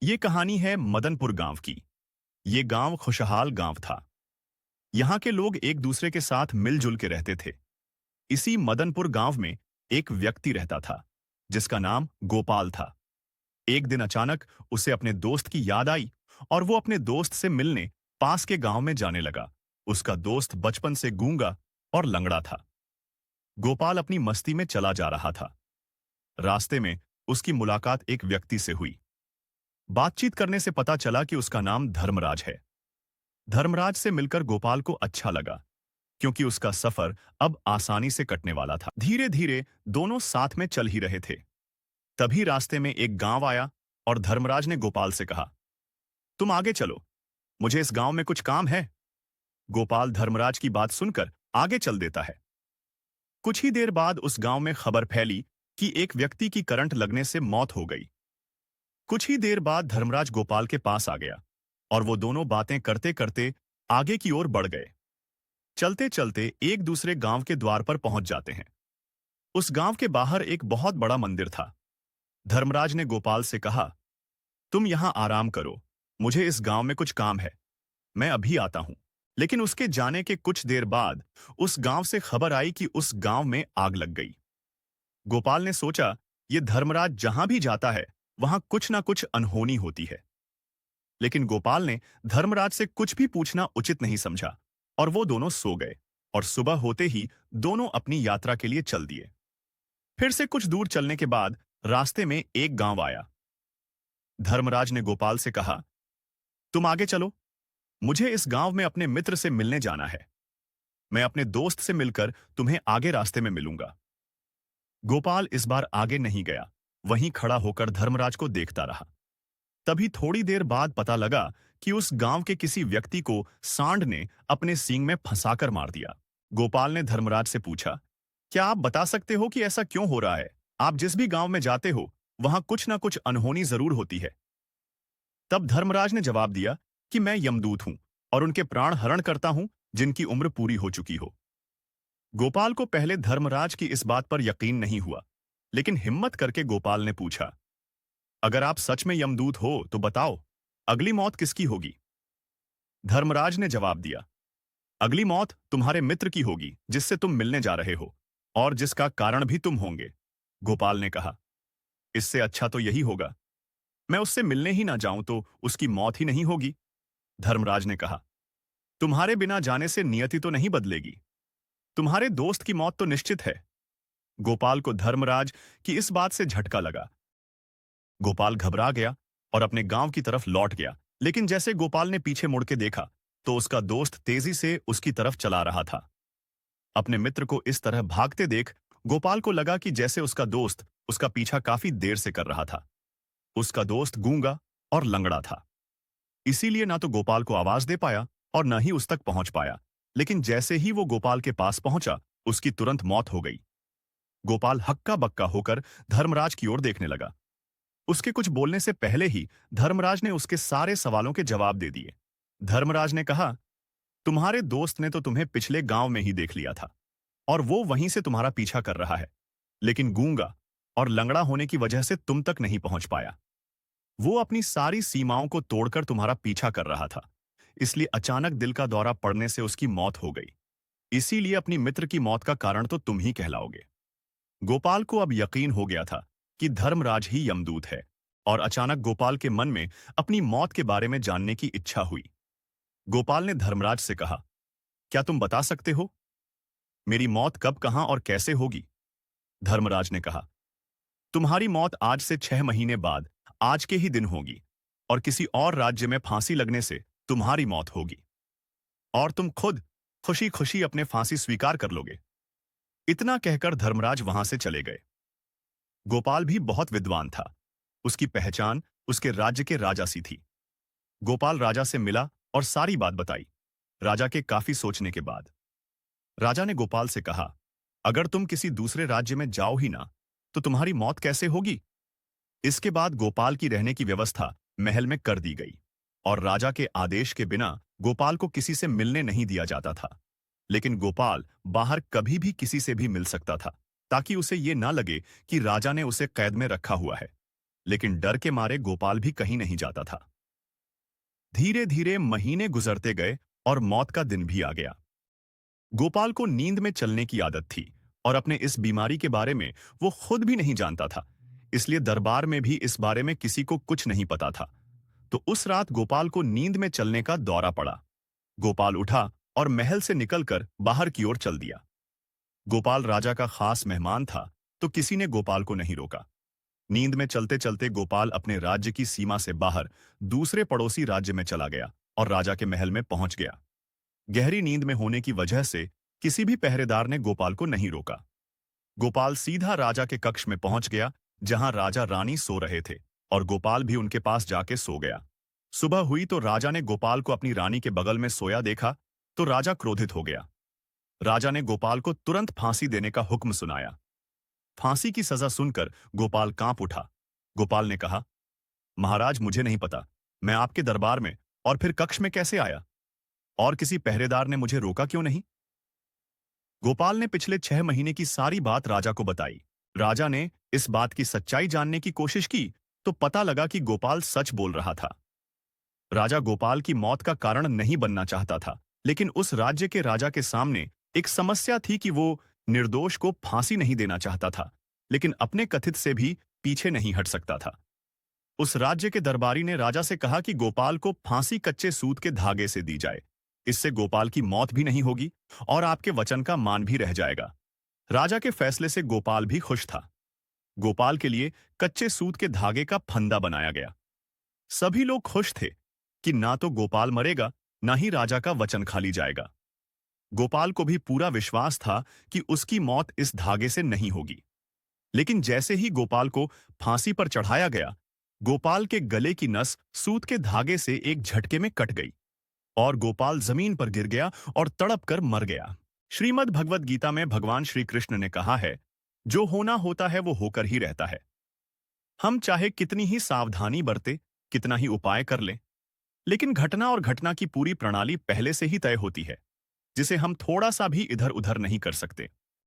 ये कहानी है मदनपुर गांव की। ये गांव खुशहाल गांव था। यहाँ के लोग एक दूसरे के साथ मिलजुल के रहते थे। इसी मदनपुर गांव में एक व्यक्ति रहता था जिसका नाम गोपाल था। एक दिन अचानक उसे अपने दोस्त की याद आई और वो अपने दोस्त से मिलने पास के गांव में जाने लगा। उसका दोस्त बचपन से गूंगा और लंगड़ा था। गोपाल अपनी मस्ती में चला जा रहा था। रास्ते में उसकी मुलाकात एक व्यक्ति से हुई। बातचीत करने से पता चला कि उसका नाम धर्मराज है। धर्मराज से मिलकर गोपाल को अच्छा लगा क्योंकि उसका सफर अब आसानी से कटने वाला था। धीरे धीरे दोनों साथ में चल ही रहे थे। तभी रास्ते में एक गांव आया और धर्मराज ने गोपाल से कहा, तुम आगे चलो, मुझे इस गांव में कुछ काम है। गोपाल धर्मराज की बात सुनकर आगे चल देता है। कुछ ही देर बाद उस गांव में खबर फैली कि एक व्यक्ति की करंट लगने से मौत हो गई। कुछ ही देर बाद धर्मराज गोपाल के पास आ गया और वो दोनों बातें करते करते आगे की ओर बढ़ गए। चलते चलते एक दूसरे गांव के द्वार पर पहुंच जाते हैं। उस गांव के बाहर एक बहुत बड़ा मंदिर था। धर्मराज ने गोपाल से कहा, तुम यहां आराम करो, मुझे इस गांव में कुछ काम है, मैं अभी आता हूं। लेकिन उसके जाने के कुछ देर बाद उस गांव से खबर आई कि उस गांव में आग लग गई। गोपाल ने सोचा, ये धर्मराज जहां भी जाता है वहां कुछ ना कुछ अनहोनी होती है। लेकिन गोपाल ने धर्मराज से कुछ भी पूछना उचित नहीं समझा और वो दोनों सो गए और सुबह होते ही दोनों अपनी यात्रा के लिए चल दिए। फिर से कुछ दूर चलने के बाद रास्ते में एक गांव आया। धर्मराज ने गोपाल से कहा, तुम आगे चलो, मुझे इस गांव में अपने मित्र से मिलने जाना है। मैं अपने दोस्त से मिलकर तुम्हें आगे रास्ते में मिलूंगा। गोपाल इस बार आगे नहीं गया, वहीं खड़ा होकर धर्मराज को देखता रहा। तभी थोड़ी देर बाद पता लगा कि उस गांव के किसी व्यक्ति को सांड ने अपने सींग में फंसाकर मार दिया। गोपाल ने धर्मराज से पूछा, क्या आप बता सकते हो कि ऐसा क्यों हो रहा है? आप जिस भी गांव में जाते हो वहां कुछ ना कुछ अनहोनी जरूर होती है। तब धर्मराज ने जवाब दिया कि मैं यमदूत हूं और उनके प्राण हरण करता हूं जिनकी उम्र पूरी हो चुकी हो। गोपाल को पहले धर्मराज की इस बात पर यकीन नहीं हुआ, लेकिन हिम्मत करके गोपाल ने पूछा, अगर आप सच में यमदूत हो तो बताओ, अगली मौत किसकी होगी? धर्मराज ने जवाब दिया, अगली मौत तुम्हारे मित्र की होगी जिससे तुम मिलने जा रहे हो और जिसका कारण भी तुम होंगे। गोपाल ने कहा, इससे अच्छा तो यही होगा, मैं उससे मिलने ही ना जाऊं तो उसकी मौत ही नहीं होगी। धर्मराज ने कहा, तुम्हारे बिना जाने से नियति तो नहीं बदलेगी, तुम्हारे दोस्त की मौत तो निश्चित है। गोपाल को धर्मराज की इस बात से झटका लगा। गोपाल घबरा गया और अपने गांव की तरफ लौट गया, लेकिन जैसे गोपाल ने पीछे मुड़ के देखा तो उसका दोस्त तेजी से उसकी तरफ चला रहा था। अपने मित्र को इस तरह भागते देख गोपाल को लगा कि जैसे उसका दोस्त उसका पीछा काफी देर से कर रहा था। उसका दोस्त गूंगा और लंगड़ा था, इसीलिए ना तो गोपाल को आवाज दे पाया और न ही उस तक पहुंच पाया। लेकिन जैसे ही वो गोपाल के पास पहुंचा उसकी तुरंत मौत हो गई। गोपाल हक्का बक्का होकर धर्मराज की ओर देखने लगा। उसके कुछ बोलने से पहले ही धर्मराज ने उसके सारे सवालों के जवाब दे दिए। धर्मराज ने कहा, तुम्हारे दोस्त ने तो तुम्हें पिछले गांव में ही देख लिया था और वो वहीं से तुम्हारा पीछा कर रहा है, लेकिन गूंगा और लंगड़ा होने की वजह से तुम तक नहीं पहुंच पाया। वो अपनी सारी सीमाओं को तोड़कर तुम्हारा पीछा कर रहा था, इसलिए अचानक दिल का दौरा पड़ने से उसकी मौत हो गई। इसीलिए अपनी मित्र की मौत का कारण तो तुम ही कहलाओगे। गोपाल को अब यकीन हो गया था कि धर्मराज ही यमदूत है और अचानक गोपाल के मन में अपनी मौत के बारे में जानने की इच्छा हुई। गोपाल ने धर्मराज से कहा, क्या तुम बता सकते हो मेरी मौत कब, कहां और कैसे होगी? धर्मराज ने कहा, तुम्हारी मौत आज से 6 महीने बाद आज के ही दिन होगी और किसी और राज्य में फांसी लगने से तुम्हारी मौत होगी और तुम खुद खुशी खुशी अपने फांसी स्वीकार कर लोगे। इतना कहकर धर्मराज वहां से चले गए। गोपाल भी बहुत विद्वान था, उसकी पहचान उसके राज्य के राजा सी थी। गोपाल राजा से मिला और सारी बात बताई। राजा के काफी सोचने के बाद राजा ने गोपाल से कहा, अगर तुम किसी दूसरे राज्य में जाओ ही ना तो तुम्हारी मौत कैसे होगी? इसके बाद गोपाल की रहने की व्यवस्था महल में कर दी गई और राजा के आदेश के बिना गोपाल को किसी से मिलने नहीं दिया जाता था। लेकिन गोपाल बाहर कभी भी किसी से भी मिल सकता था ताकि उसे ये ना लगे कि राजा ने उसे कैद में रखा हुआ है। लेकिन डर के मारे गोपाल भी कहीं नहीं जाता था। धीरे धीरे महीने गुजरते गए और मौत का दिन भी आ गया। गोपाल को नींद में चलने की आदत थी और अपने इस बीमारी के बारे में वो खुद भी नहीं जानता था, इसलिए दरबार में भी इस बारे में किसी को कुछ नहीं पता था। तो उस रात गोपाल को नींद में चलने का दौरा पड़ा। गोपाल उठा और महल से निकलकर बाहर की ओर चल दिया। गोपाल राजा का खास मेहमान था, तो किसी ने गोपाल को नहीं रोका। नींद में चलते चलते गोपाल अपने राज्य की सीमा से बाहर दूसरे पड़ोसी राज्य में चला गया और राजा के महल में पहुंच गया। गहरी नींद में होने की वजह से किसी भी पहरेदार ने गोपाल को नहीं रोका। गोपाल सीधा राजा के कक्ष में पहुंच गया, जहां राजा रानी सो रहे थे, और गोपाल भी उनके पास जाके सो गया। सुबह हुई तो राजा ने गोपाल को अपनी रानी के बगल में सोया देखा तो राजा क्रोधित हो गया। राजा ने गोपाल को तुरंत फांसी देने का हुक्म सुनाया। फांसी की सजा सुनकर गोपाल कांप उठा। गोपाल ने कहा, महाराज मुझे नहीं पता, मैं आपके दरबार में और फिर कक्ष में कैसे आया, और किसी पहरेदार ने मुझे रोका क्यों नहीं? गोपाल ने पिछले 6 महीने की सारी बात राजा को बताई। राजा ने इस बात की सच्चाई जानने की कोशिश की तो पता लगा कि गोपाल सच बोल रहा था। राजा गोपाल की मौत का कारण नहीं बनना चाहता था, लेकिन उस राज्य के राजा के सामने एक समस्या थी कि वो निर्दोष को फांसी नहीं देना चाहता था, लेकिन अपने कथित से भी पीछे नहीं हट सकता था। उस राज्य के दरबारी ने राजा से कहा कि गोपाल को फांसी कच्चे सूत के धागे से दी जाए। इससे गोपाल की मौत भी नहीं होगी और आपके वचन का मान भी रह जाएगा। राजा के फैसले से गोपाल भी खुश था। गोपाल के लिए कच्चे सूत के धागे का फंदा बनाया गया। सभी लोग खुश थे कि ना तो गोपाल मरेगा, ना ही राजा का वचन खाली जाएगा। गोपाल को भी पूरा विश्वास था कि उसकी मौत इस धागे से नहीं होगी। लेकिन जैसे ही गोपाल को फांसी पर चढ़ाया गया, गोपाल के गले की नस सूत के धागे से एक झटके में कट गई और गोपाल जमीन पर गिर गया और तड़प कर मर गया। श्रीमद् भगवद गीता में भगवान श्री कृष्ण ने कहा है, जो होना होता है वो होकर ही रहता है। हम चाहे कितनी ही सावधानी बरते, कितना ही उपाय कर लें, लेकिन घटना और घटना की पूरी प्रणाली पहले से ही तय होती है, जिसे हम थोड़ा सा भी इधर उधर नहीं कर सकते।